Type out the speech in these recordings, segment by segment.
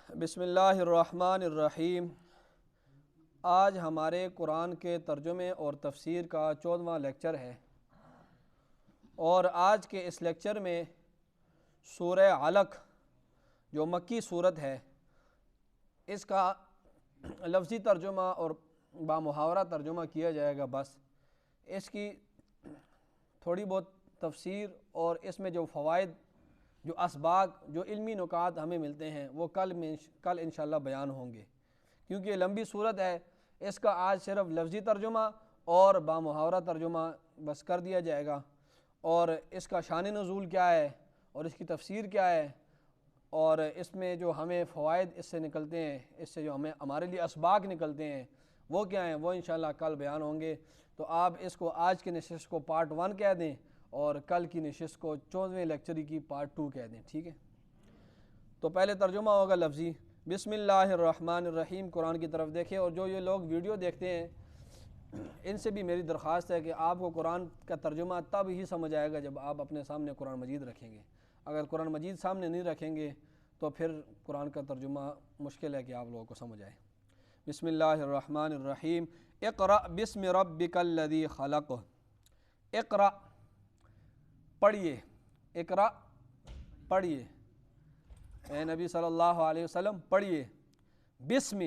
بسم اللہ الرحمن الرحیم۔ آج ہمارے قرآن کے ترجمے اور تفسیر کا 14واں لیکچر ہے، اور آج کے اس لیکچر میں سورہ علق جو مکی صورت ہے، اس کا لفظی ترجمہ اور بامحاورہ ترجمہ کیا جائے گا۔ بس اس کی تھوڑی بہت تفسیر اور اس میں جو فوائد، جو اسباق، جو علمی نکات ہمیں ملتے ہیں، وہ کل انشاءاللہ بیان ہوں گے، کیونکہ یہ لمبی صورت ہے۔ اس کا آج صرف لفظی ترجمہ اور بامحاورہ ترجمہ بس کر دیا جائے گا، اور اس کا شان نزول کیا ہے اور اس کی تفسیر کیا ہے، اور اس میں جو ہمیں فوائد اس سے نکلتے ہیں، اس سے جو ہمارے لیے اسباق نکلتے ہیں وہ کیا ہیں، وہ انشاءاللہ کل بیان ہوں گے۔ تو آپ اس کو آج کی نشست کو پارٹ 1 کہہ دیں اور کل کی نشست کو 14ویں لیکچر کی پارٹ 2 کہہ دیں، ٹھیک ہے؟ تو پہلے ترجمہ ہوگا لفظی۔ بسم اللہ الرحمن الرحیم، قرآن کی طرف دیکھیں، اور جو یہ لوگ ویڈیو دیکھتے ہیں ان سے بھی میری درخواست ہے کہ آپ کو قرآن کا ترجمہ تب ہی سمجھ آئے گا جب آپ اپنے سامنے قرآن مجید رکھیں گے۔ اگر قرآن مجید سامنے نہیں رکھیں گے تو پھر قرآن کا ترجمہ مشکل ہے کہ آپ لوگوں کو سمجھ آئے۔ بسم اللہ الرحمن الرحیم۔ اقرأ بسم ربک الذی خلق۔ اقرأ پڑھیے، اقرأ پڑھیے، اے نبی صلی اللہ علیہ وسلم پڑھیے۔ بسم،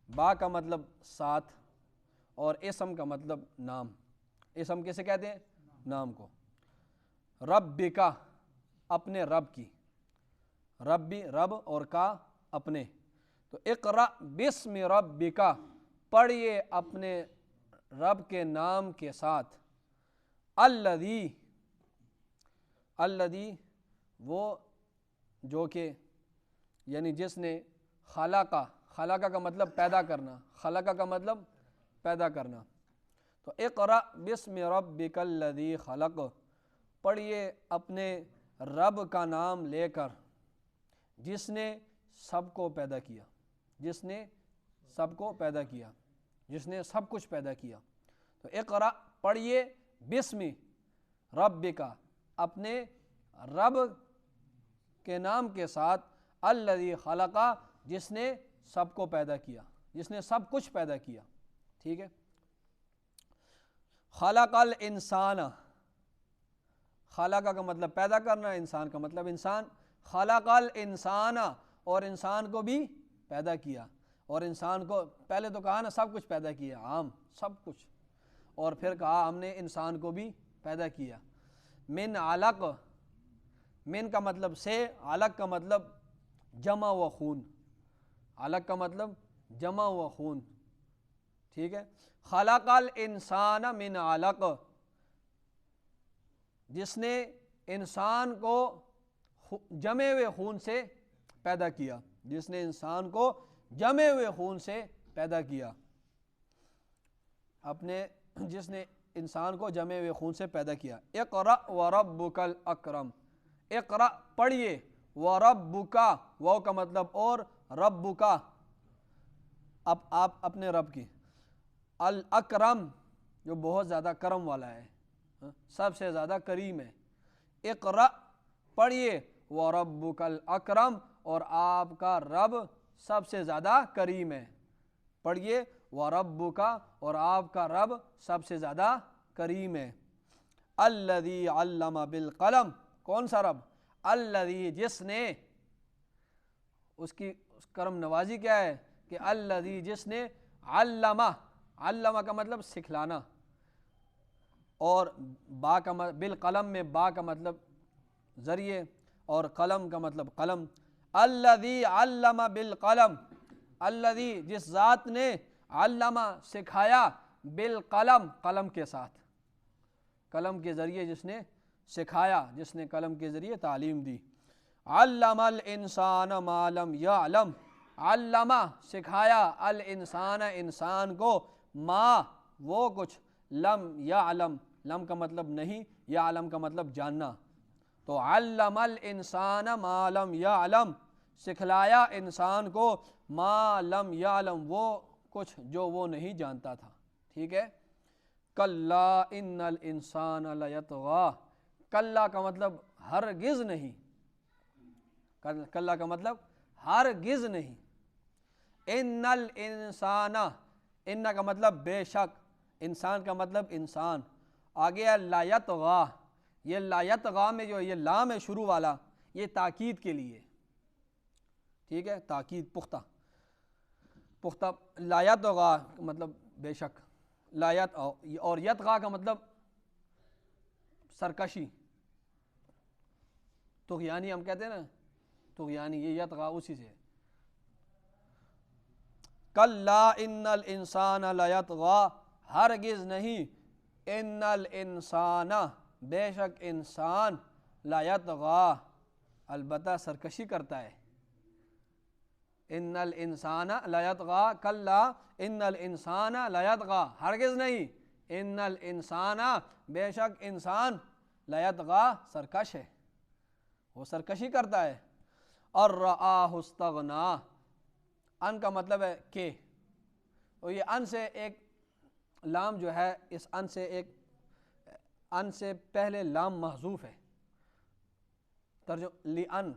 با کا مطلب ساتھ، اور اسم کا مطلب نام۔ اسم کیسے کہتے ہیں؟ نام کو۔ ربکا، اپنے رب کی، ربی رب اور کا اپنے، تو اقرأ بسم ربکا پڑھیے اپنے رب کے نام کے ساتھ۔ الذی، الذی وہ جو کہ، یعنی جس نے، خلقہ، خلقہ کا مطلب پیدا کرنا، خلقہ کا مطلب پیدا کرنا۔ تو اقرأ بسم ربک الذی خلق، پڑھیے اپنے رب کا نام لے کر جس نے سب کو پیدا کیا، جس نے سب کو پیدا کیا، جس نے سب کچھ پیدا کیا۔ تو اقرأ پڑھیے بسم ربک، اپنے رب کے نام کے ساتھ، الذی خلق، جس نے سب کو پیدا کیا، جس نے سب کچھ پیدا کیا، ٹھیک ہے؟ خلق الانسان، خلق کا مطلب پیدا کرنا، انسان کا مطلب انسان۔ خلق الانسان، اور انسان کو بھی پیدا کیا، اور انسان کو پہلے تو کہا نا سب کچھ پیدا کیا، عام سب کچھ، اور پھر کہا ہم نے انسان کو بھی پیدا کیا۔ من علق، من کا مطلب سے، علق کا مطلب جمع و خون، علق کا مطلب جمع و خون، ٹھیک ہے؟ خلق الانسان من علق، جس نے انسان کو جمے ہوئے خون سے پیدا کیا، جس نے انسان کو جمے ہوئے خون سے پیدا کیا، اپنے جس نے انسان کو جمے ہوئے خون سے پیدا کیا۔ اقرأ وربک الاکرم، اقرأ پڑھیے، وربک، واو کا مطلب اور، ربک اب آپ اپنے رب کی، الاکرم جو بہت زیادہ کرم والا ہے، سب سے زیادہ کریم ہے۔ اقرأ پڑھیے، وربک الاکرم، اور آپ کا رب سب سے زیادہ کریم ہے۔ پڑھیے وربک، اور آپ کا رب سب سے زیادہ کریم ہے۔ الذی علم بالقلم، کون سا رب؟ الذی، جس نے، اس کی کرم نوازی کیا ہے کہ الذی جس نے، علم، علم کا مطلب سکھلانا، اور با کا بالقلم میں با کا مطلب ذریعے، اور قلم کا مطلب قلم۔ الذی علم بالقلم، الذی جس ذات نے، علم سکھایا، بالقلم قلم کے ساتھ، قلم کے ذریعے جس نے سکھایا، جس نے قلم کے ذریعے تعلیم دی۔ علم الانسان ما لم یعلم، علم سکھایا، الانسان انسان کو، ما وہ کچھ، لم یعلم، لم کا مطلب نہیں، یعلم کا مطلب جاننا، تو علم الانسان ما لم یعلم سکھلایا انسان کو، ما لم یعلم وہ کچھ جو وہ نہیں جانتا تھا، ٹھیک ہے؟ کلا ان الانسان لیطغی، کلا کا مطلب ہرگز نہیں، کلا کا مطلب ہرگز نہیں. ان الانسان، ان کا مطلب بے شک، انسان کا مطلب انسان. آگے ہے لا یطغی، یہ لا یطغی میں جو یہ لام ہے شروع والا، یہ تاکید کے لیے، ٹھیک ہے، تاکید پختہ پختہ. لا یطغی مطلب بے شک، لا اور یطغی کا مطلب سرکشی، طغیانی ہم کہتے ہیں نا، طغیانی، یہ یطغی اسی سے. کلا ان الانسان لیطغی، ہرگز نہیں، ان الانسان، بے شک انسان، لیطغی، البتہ سرکشی کرتا ہے. ان الانسان لیطغی، کلا ان الانسان لیطغی، ہرگز نہیں، ان الانسان، بے شک انسان، لیطغی، سرکش ہے، وہ سرکشی کرتا ہے. اور رآہ استغنی، ان کا مطلب ہے کہ، اور یہ ان سے ایک لام جو ہے، اس ان سے ایک، ان سے پہلے لام محذوف ہے، ترجمہ لِأَن،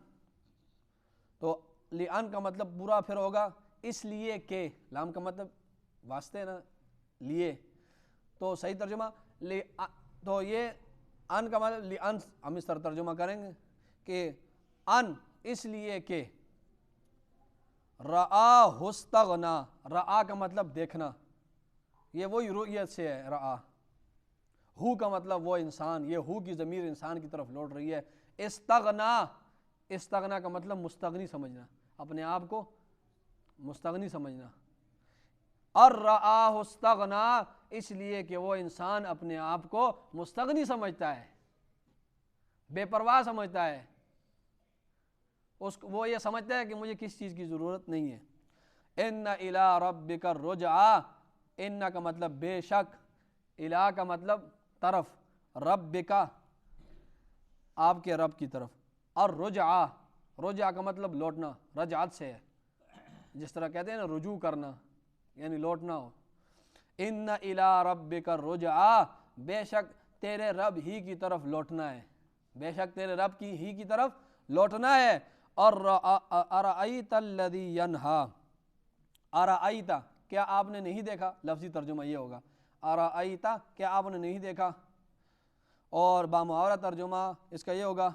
تو لِأَن کا مطلب پورا پھر ہوگا اس لیے کہ، لام کا مطلب واسطے نا، لیے، تو صحیح ترجمہ تو یہ ان کا مطلب لِأَن، ہم اس طرح ترجمہ کریں گے کہ ان اس لیے کہ، رآہ استغنی، رآ کا مطلب دیکھنا، یہ وہی رؤیت سے ہے. رآ، ہو کا مطلب وہ انسان، یہ ہو کی ضمیر انسان کی طرف لوٹ رہی ہے. استغنا، استغنا کا مطلب مستغنی سمجھنا، اپنے آپ کو مستغنی سمجھنا. اور رآہ استغنا، اس لیے کہ وہ انسان اپنے آپ کو مستغنی سمجھتا ہے، بے پرواہ سمجھتا ہے، وہ یہ سمجھتا ہے کہ مجھے کس چیز کی ضرورت نہیں ہے. ان الی ربک الرجعی، ان کا مطلب بے شک، الی کا مطلب طرف، ربک آپ کے رب کی طرف. اور رجعہ، رجعہ کا مطلب لوٹنا، رجعت سے ہے، جس طرح کہتے ہیں نا رجوع کرنا، یعنی لوٹنا ہو. ان الی ربک الرجعی، بے شک تیرے رب ہی کی طرف لوٹنا ہے، بے شک تیرے رب کی ہی کی طرف لوٹنا ہے. اور ارأیت الذی ینہا، ارأیت، کیا آپ نے نہیں دیکھا، لفظی ترجمہ یہ ہوگا، ارأیت، کیا آپ نے نہیں دیکھا. اور بامحاورہ ترجمہ اس کا یہ ہوگا،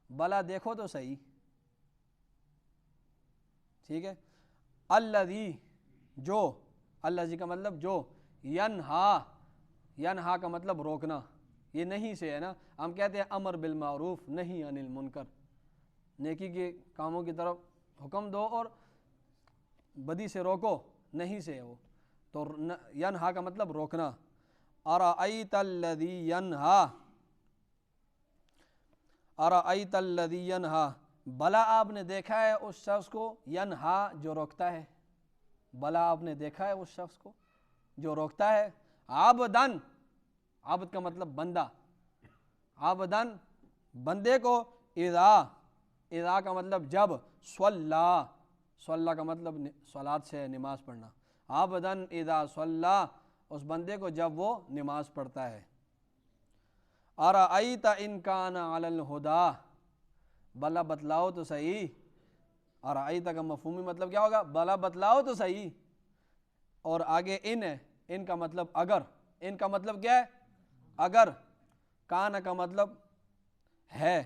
بلا دیکھو تو صحیح، ٹھیک ہے. الذی، جو، الذی کا مطلب جو، ینہا، ینہا کا مطلب روکنا، یہ نہیں سے ہے نا، ہم کہتے ہیں امر بالمعروف نہی عن المنکر، نیکی کے کاموں کی طرف حکم دو اور بدی سے روکو، نہیں سے ہے وہ، تو ینہا کا مطلب روکنا. ارأیت الذی ینہا، ارأیت الذی ینہا، بلا آپ نے دیکھا ہے اس شخص کو، ینہا جو روکتا ہے، بلا آپ نے دیکھا ہے اس شخص کو جو روکتا ہے. عبدن، عبد کا مطلب بندہ، عبدن بندے کو، اذا، اذا کا مطلب جب، صلی، صلی کا مطلب صلاۃ سے نماز پڑھنا، عبدن اذا صلی، اس بندے کو جب وہ نماز پڑھتا ہے. ارأیت ان کان علی الہدی، بلا بتلاؤ تو صحیح، ارأیت کا مفہومی مطلب کیا ہوگا، بلا بتلاؤ تو صحیح. اور آگے ان ہے، ان کا مطلب اگر، ان کا مطلب کیا ہے، اگر. کان کا مطلب ہے،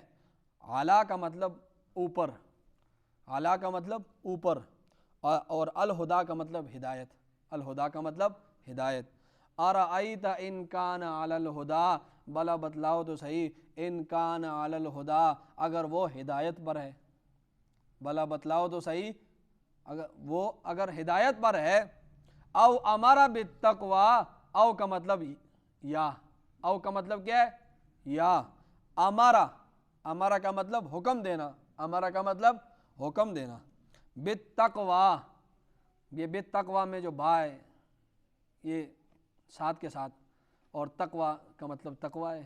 علا کا مطلب اوپر، علا کا مطلب اوپر، اور الہدا کا مطلب ہدایت، الہدا کا مطلب ہدایت. ارأیت ان کان علی الہدی، بلا بتلاؤ تو صحیح، ان کان علی الہدی، اگر وہ ہدایت پر ہے، بلا بتلاؤ تو صحیح، اگر وہ اگر ہدایت پر ہے. او امر بالتقوی، او کا مطلب یا، او کا مطلب کیا ہے، یا. امارا، امارا کا مطلب حکم دینا، امارا کا مطلب حکم دینا. بالتقوی، یہ بالتقوی میں جو با ہے یہ ساتھ کے ساتھ، اور تقوی کا مطلب تقوی ہے.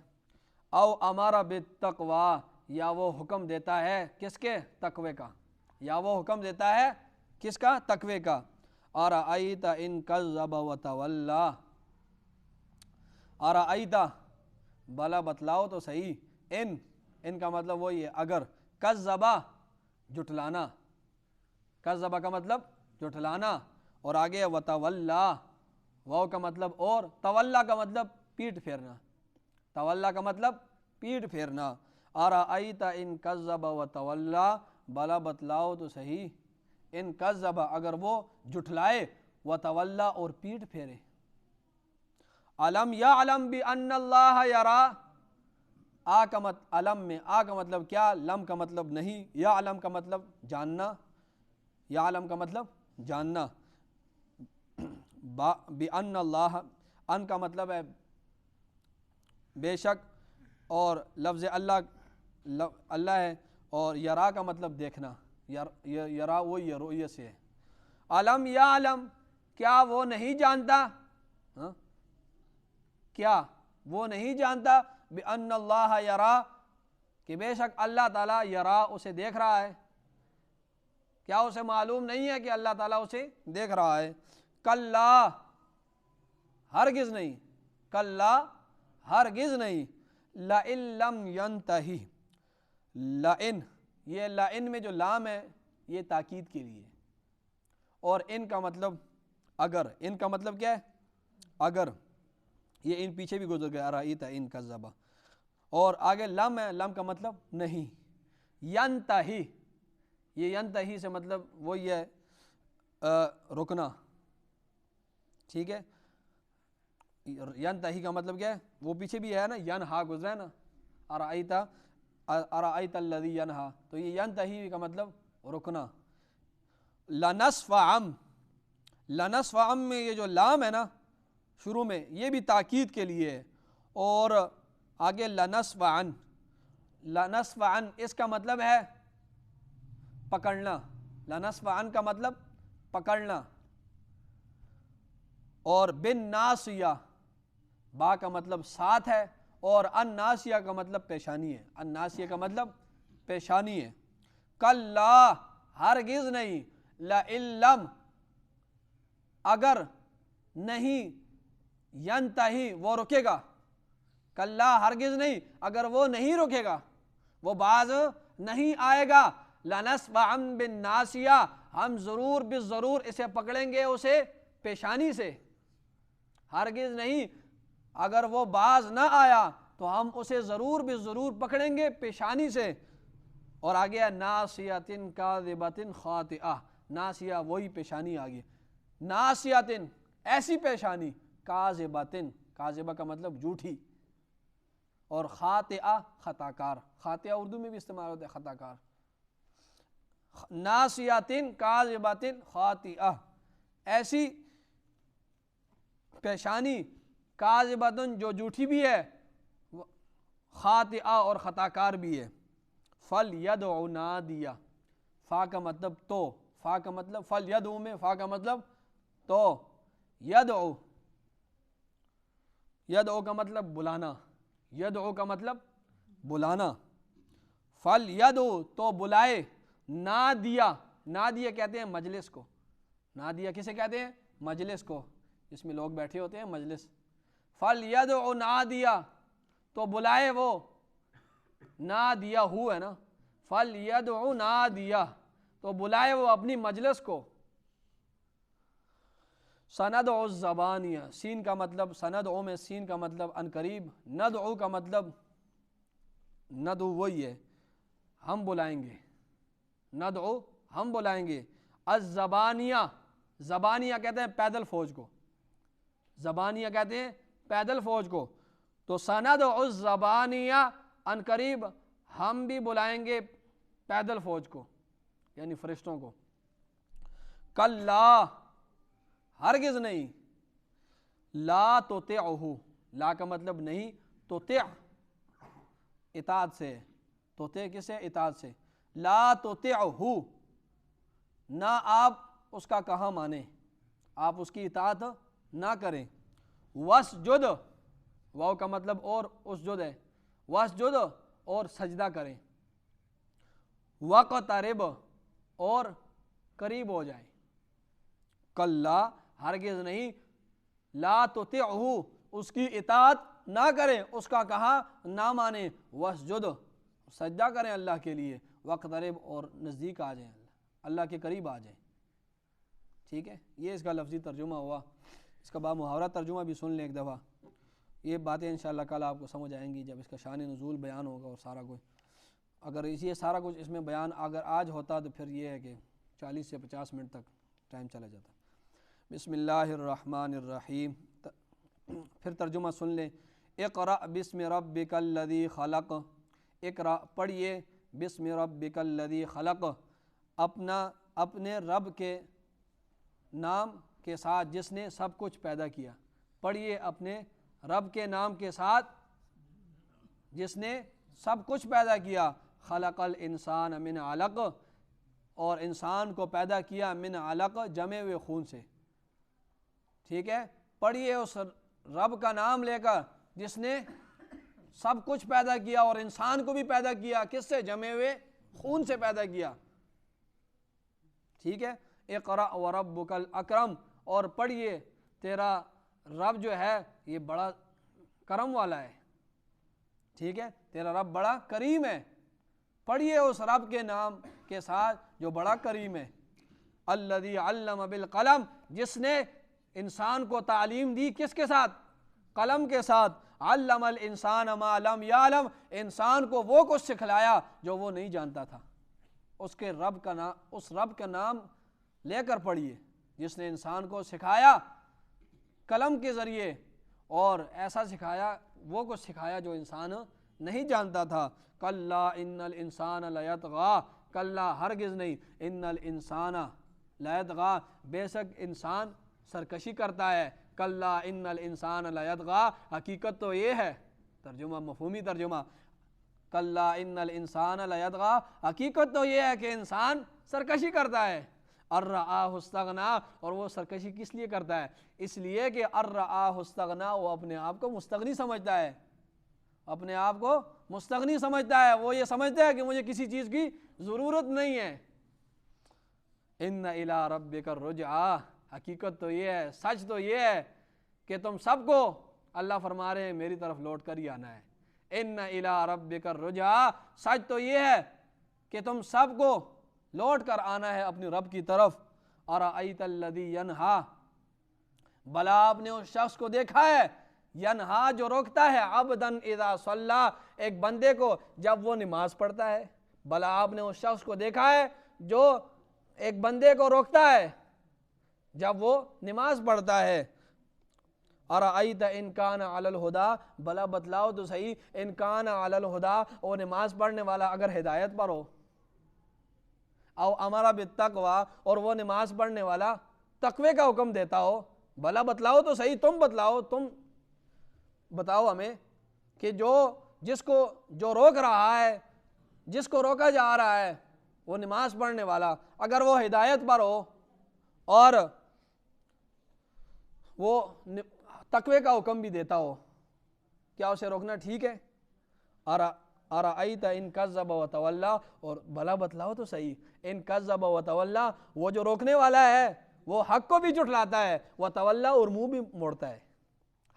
او امارا بالتقوی، یا وہ حکم دیتا ہے کس کے، تقوی کا، یا وہ حکم دیتا ہے کس کا، تقوی کا. ارأیت ان کذب وتولی، ارأیت بلا بتلاؤ تو صحیح، ان کا مطلب وہی ہے اگر، کذبا جھٹلانا، کذب کا مطلب جھٹلانا، اور آگے وتولا، واو کا مطلب اور، تولا کا مطلب پیٹ پھیرنا، تولا کا مطلب پیٹ پھیرنا۔ ارأیت ان کذب وتولا، بلا بتلاؤ تو صحیح، ان کذب اگر وہ جھٹلائے، وتولا اور پیٹ پھیرے۔ علم یعلم بان اللہ یرا، علم میں آ کا مطلب کیا، لم کا مطلب نہیں، یعلم کا مطلب جاننا، یعلم کا مطلب جاننا، بان اللہ، ان کا مطلب ہے بے شک، اور لفظ اللہ ہے، اور یرا کا مطلب دیکھنا، یرا وہی رؤیت سے ہے۔ علم یعلم، کیا وہ نہیں جانتا، کیا وہ نہیں جانتا، بان اللہ یرا، کہ بے شک اللہ تعالیٰ یرا اسے دیکھ رہا ہے، کیا اسے معلوم نہیں ہے کہ اللہ تعالیٰ اسے دیکھ رہا ہے؟ کلا، ہرگز نہیں، کلا ہرگز نہیں، لئن لم ینتہی، لئن، یہ لئن میں جو لام ہے یہ تاکید کے لیے، اور ان کا مطلب اگر، ان کا مطلب کیا ہے اگر، یہ ان پیچھے بھی گزر گیا، ارأیت ان کذب، اور آگے لم ہے، لم کا مطلب نہیں، ینتہی، یہ ینتہی سے مطلب وہی ہے رکنا، ٹھیک ہے، ینتہی کا مطلب کیا ہے، وہ پیچھے بھی ہے نا، ینہا گزرا ہے نا، ارأیت الذی ینہا، تو یہ ینتہی کا مطلب رکنا۔ لنصفعن، لنصفعن میں یہ جو لام ہے نا شروع میں، یہ بھی تاکید کے لیے ہے، اور آگے لنصفعن، لنصفعن اس کا مطلب ہے پکڑنا، لنصفعن کا مطلب پکڑنا، اور بالناصیہ، با کا مطلب ساتھ ہے، اور الناصیہ کا مطلب پیشانی ہے، الناصیہ کا مطلب پیشانی ہے۔ کلا، ہرگز نہیں، لئن لم، اگر نہیں، ینتہی، وہ رکے گا، کلا ہرگز نہیں، اگر وہ نہیں رکے گا، وہ باز نہیں آئے گا، لنصفعن بالناصیہ، ہم ضرور بالضرور اسے پکڑیں گے اسے پیشانی سے، ہرگز نہیں، اگر وہ باز نہ آیا تو ہم اسے ضرور بالضرور پکڑیں گے پیشانی سے۔ اور آگے ناصیۃ کاذبۃ خاطئہ، ناصیہ وہی پیشانی آگے، ناصیۃ ایسی پیشانی، کاذبۃ، کاذبہ کا مطلب جھوٹی، اور خاطئہ خطا کار، خاطئہ اردو میں بھی استعمال ہوتا ہے خطا کار، ناصیۃ کاذبۃ خاطئہ، ایسی پیشانی، کاذبۃ جو جھوٹی بھی ہے، خاطئہ اور خطا کار بھی ہے۔ فلیدع نادیہ، فا کا مطلب تو، فا کا مطلب فلیدع میں فا کا مطلب تو، یدعو، یدعو کا مطلب بلانا، یدعو کا مطلب بلانا، فلیدع تو بلائے، نادیہ، نادیہ کہتے ہیں مجلس کو، نادیہ کسے کہتے ہیں، مجلس کو، جس میں لوگ بیٹھے ہوتے ہیں مجلس، فلیدع نادیہ تو بلائے وہ، نادیہ ہے نا، فلیدع نادیہ تو بلائے وہ اپنی مجلس کو۔ سندع الزبانیہ، سین کا مطلب، سندعو میں سین کا مطلب ان قریب، ندعو کا مطلب، ندعو وہی ہے ہم بلائیں گے، ندعو ہم بلائیں گے، الزبانیہ، زبانیہ کہتے ہیں پیدل فوج کو، زبانیہ کہتے ہیں پیدل فوج کو، تو سندع الزبانیہ ان قریب ہم بھی بلائیں گے پیدل فوج کو، یعنی فرشتوں کو۔ کلا، ہرگز نہیں، لا تطعہ، لا کا مطلب نہیں، تطع اطاعت سے، تطع کس سے، اطاعت سے، لا تطعہ، نہ آپ اس کا کہا مانیں، آپ اس کی اطاعت نہ کریں، واسجد، واو کا مطلب اور اسجد ہے، واسجد اور سجدہ کریں، وقترب اور قریب ہو جائیں، کلا ہرگز نہیں، لا تطعہ اس کی اطاعت نہ کریں، اس کا کہا نہ مانیں، واسجد سجدہ کریں اللہ کے لیے، وقترب اور نزدیک آ جائیں اللہ۔ اللہ کے قریب آ جائیں. ٹھیک ہے, یہ اس کا لفظی ترجمہ ہوا. اس کا محاورہ ترجمہ بھی سن لیں ایک دفعہ. یہ باتیں انشاءاللہ کل آپ کو سمجھ آئیں گی جب اس کا شان نزول بیان ہوگا اور سارا کچھ. اگر یہ سارا کچھ اس میں بیان اگر آج ہوتا تو پھر یہ ہے کہ 40 سے 50 منٹ تک ٹائم چلا جاتا. بسم اللہ الرحمن الرحیم. پھر ترجمہ سن لیں. اقرأ بسم ربک الذی خلق. اقرأ پڑھیے, بسم ربک الذی خلق, اپنے رب کے نام کے ساتھ جس نے سب کچھ پیدا کیا. پڑھیے اپنے رب کے نام کے ساتھ جس نے سب کچھ پیدا کیا. خلق الانسان من علق, اور انسان کو پیدا کیا من علق جمے ہوئے خون سے. ٹھیک ہے, پڑھیے اس رب کا نام لے کر جس نے سب کچھ پیدا کیا اور انسان کو بھی پیدا کیا. کس سے؟ جمے ہوئے خون سے پیدا کیا. ٹھیک ہے, اقرأ وربک الاکرم, اور پڑھیے تیرا رب جو ہے یہ بڑا کرم والا ہے. ٹھیک ہے, تیرا رب بڑا کریم ہے. پڑھیے اس رب کے نام کے ساتھ جو بڑا کریم ہے. الذی علم بالقلم, جس نے انسان کو تعلیم دی کس کے ساتھ؟ قلم کے ساتھ. علم الانسان ما لم یعلم, انسان کو وہ کچھ سکھلایا جو وہ نہیں جانتا تھا. اس رب کا نام لے کر پڑھیے جس نے انسان کو سکھایا قلم کے ذریعے, اور ایسا سکھایا, وہ کچھ سکھایا جو انسان نہیں جانتا تھا. کلا ان الانسان لیطغی, کلا ہرگز نہیں, ان الانسان لیطغی, بے شک انسان سرکشی کرتا ہے. کلا ان الانسان لیطغی, حقیقت تو یہ ہے, ترجمہ مفہومی ترجمہ, کلا ان الانسان لیطغی, حقیقت تو یہ ہے کہ انسان سرکشی کرتا ہے. ارآہ استغنی, اور وہ سرکشی کس لیے کرتا ہے؟ اس لیے کہ ارآہ استغنی, وہ اپنے آپ کو مستغنی سمجھتا ہے. اپنے آپ کو مستغنی سمجھتا ہے, وہ یہ سمجھتا ہے کہ مجھے کسی چیز کی ضرورت نہیں ہے. ان الی ربک الرجعی, حقیقت تو یہ ہے, سچ تو یہ ہے کہ تم سب کو, اللہ فرما رہے ہیں, میری طرف لوٹ کر ہی آنا ہے. ان الی ربک الرجعی, سچ تو یہ ہے کہ تم سب کو لوٹ کر آنا ہے اپنے رب کی طرف. ارأیت الذی ینہا, بلا آپ نے اس شخص کو دیکھا ہے, ینہا جو روکتا ہے, عبدا اذا صلی, ایک بندے کو جب وہ نماز پڑھتا ہے. بلا آپ نے اس شخص کو دیکھا ہے جو ایک بندے کو روکتا ہے جب وہ نماز پڑھتا ہے. ارأیت ان کان علی الہدی, بلا بتلاؤ تو صحیح, ان کان علی الہدی, اور نماز پڑھنے والا اگر ہدایت پر ہو, او امر بالتقوی, اور وہ نماز پڑھنے والا تقوی کا حکم دیتا ہو. بھلا بتلاؤ تو صحیح, تم بتاؤ ہمیں کہ جو روک رہا ہے, جس کو روکا جا رہا ہے, وہ نماز پڑھنے والا, اگر وہ ہدایت پر ہو اور وہ تقوی کا حکم بھی دیتا ہو, کیا اسے روکنا ٹھیک ہے؟ ارأیت ان کذب وتولی, اور بھلا بتلاؤ تو صحیح, ان کذب وتولی, وہ جو روکنے والا ہے وہ حق کو بھی جھٹلاتا ہے, وتولی, اور منہ بھی موڑتا ہے.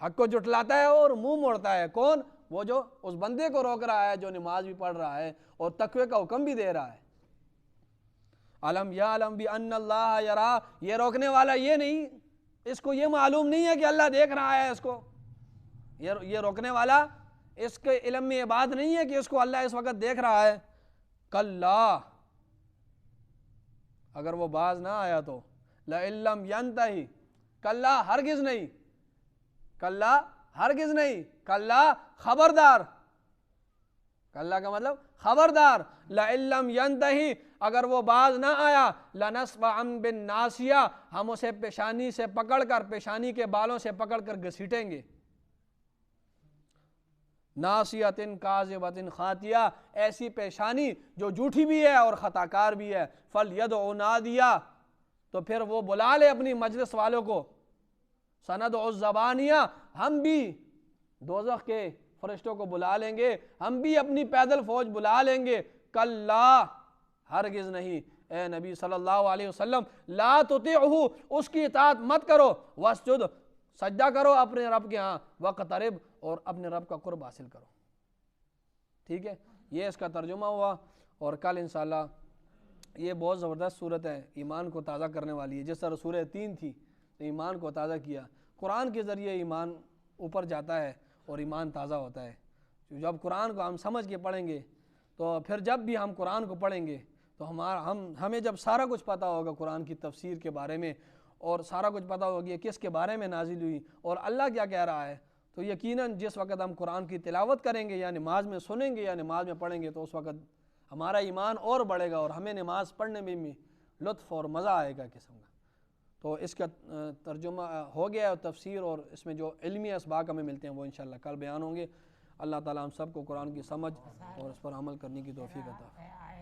حق کو جھٹلاتا ہے اور منہ موڑتا ہے. کون؟ وہ جو اس بندے کو روک رہا ہے جو نماز بھی پڑھ رہا ہے اور تقوی کا حکم بھی دے رہا ہے. علم یعلم بان اللہ یرا, یہ روکنے والا یہ نہیں, اس کو یہ معلوم نہیں ہے کہ اللہ دیکھ رہا ہے اس کو. یہ روکنے والا, اس کے علم میں یہ بات نہیں ہے کہ اس کو اللہ اس وقت دیکھ رہا ہے. کلا, اگر وہ باز نہ آیا تو, لئن لم ینتہی, کلا ہرگز نہیں, کلا ہرگز نہیں, کلا خبردار, کلا کا مطلب خبردار, لئن لم ینتہی, اگر وہ باز نہ آیا, لنصفعا بالناصیہ, ہم اسے پیشانی سے پکڑ کر, پیشانی کے بالوں سے پکڑ کر گھسیٹیں گے. ناصیۃ کاذبۃ خاطیہ, ایسی پیشانی جو جھوٹی بھی ہے اور خطا کار بھی ہے. فلیدع نادیہ, تو پھر وہ بلا لے اپنی مجلس والوں کو. سندع الزبانیہ, ہم بھی دوزخ کے فرشتوں کو بلا لیں گے, ہم بھی اپنی پیدل فوج بلا لیں گے. کلا, ہرگز نہیں, اے نبی صلی اللہ علیہ وسلم, لا تطیعہ, اس کی اطاعت مت کرو. واسجد, سجدہ کرو اپنے رب کے ہاں. وقترب, اور اپنے رب کا قرب حاصل کرو. ٹھیک ہے, یہ اس کا ترجمہ ہوا, اور کل انشاءاللہ یہ بہت زبردست صورت ہے، ایمان کو تازہ کرنے والی ہے۔ جس طرح سورہ 3 تھی تو ایمان کو تازہ کیا، قرآن کے ذریعے ایمان اوپر جاتا ہے اور ایمان تازہ ہوتا ہے۔ جب قرآن کو ہم سمجھ کے پڑھیں گے تو پھر جب بھی ہم قرآن کو پڑھیں گے تو ہمیں جب سارا کچھ پتہ ہوگا قرآن کی تفسیر کے بارے میں، اور سارا کچھ پتہ ہوگا کہ کس کے بارے میں نازل ہوئی اور اللہ کیا کہہ رہا ہے، تو یقیناً جس وقت ہم قرآن کی تلاوت کریں گے یا نماز میں سنیں گے یا نماز میں پڑھیں گے تو اس وقت ہمارا ایمان اور بڑھے گا اور ہمیں نماز پڑھنے میں بھی لطف اور مزہ آئے گا قسم کا۔ تو اس کا ترجمہ ہو گیا اور تفسیر، اور اس میں جو علمی اسباق ہمیں ملتے ہیں وہ انشاءاللہ کل بیان ہوں گے۔ اللہ تعالیٰ ہم سب کو قرآن کی سمجھ اور اس پر عمل کرنے کی توفیق عطا فرمائے۔